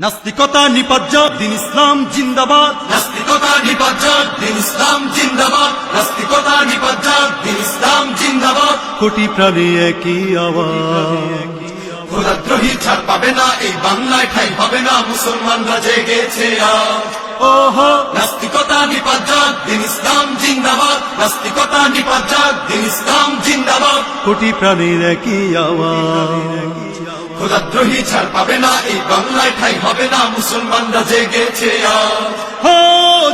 নাস্তিকতা নিপাত দিন ইসলাম জিন্দাবাদ। নাস্তিকতা নিপাত দিন ইসলাম জিন্দাবাদ। নাস্তিকতা নিপাত দিন ইসলাম জিন্দাবাদ। কোটি প্রাণী একই আওয়াজ। খোদাদ্রোহী ছাড় পাবে না, এই বাংলায় ঠাই হবে না, মুসলমানরা জেগেছে আজ। ওহো নাস্তিকতা নিপাত দিন ইসলাম জিন্দাবাদ। নাস্তিকতা নিপাত দিন ইসলাম জিন্দাবাদ। কোটি প্রাণীর একই আওয়াজ। খোদাদ্রোহী ছাড় পাবে না, এই বাংলায় ঠাই হবে না, মুসলমানরা জেগেছে আজ। হো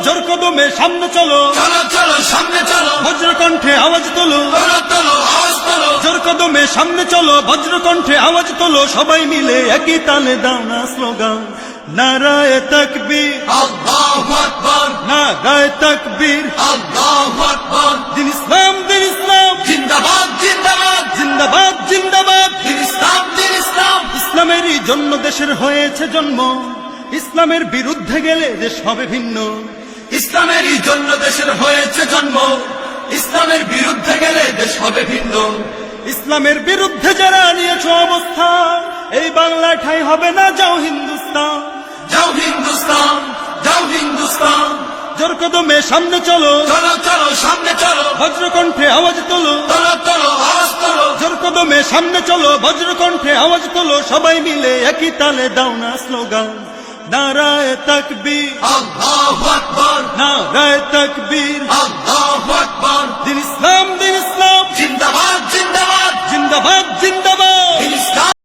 জোর কদমে সামনে চলো, চলো চলো সামনে চলো, বজ্রকণ্ঠে আওয়াজ তোলো। তোলো তোলো আওয়াজ তোলো। জোর কদমে সামনে চলো, বজ্রকণ্ঠে আওয়াজ তোলো। সবাই মিলে একই তালে দাও না স্লোগান, নারায়ে তাকবীর, আল্লাহু আকবার, নারায়ে তাকবীর। আল্লাহু আকবার। দিন ইসলাম, দিন ইসলাম, জিন্দাবাদ জিন্দাবাদ, জিন্দাবাদ জিন্দাবাদ। দিন ইসলাম দিন ইসলাম। ইসলামেরই জন্য দেশের হয়েছে জন্ম, ইসলামের বিরুদ্ধে গেলে দেশ হবে ভিন্ন। ইসলামেরই জন্য দেশের হয়েছে জন্ম, ইসলামের বিরুদ্ধে গেলে দেশ হবে ভিন্ন। ইসলামের বিরুদ্ধে যারা নিয়েছ অবস্থা, এই বাংলায় ঠাঁই হবে না, যাও হিন্দুস্তান। যাও হিন্দুস্তান, যাও হিন্দুস্তান। জোর কদমে সামনে চলো, চলো চলো সামনে চলো, বজ্রকণ্ঠে আওয়াজ তোলো। তোলো তোলো আওয়াজ তোলো। জোর কদমে সামনে চলো, বজ্রকণ্ঠে আওয়াজ তোলো। সবাই মিলে একই তালে দাও না স্লোগান, নারায়ে তাকবীর, আল্লাহু আকবার, নারায়ে তাকবীর। আল্লাহু আকবার। দিন ইসলাম, দিন ইসলাম, জিন্দাবাদ জিন্দাবাদ, জিন্দাবাদ জিন্দাবাদ। দিন ইসলাম।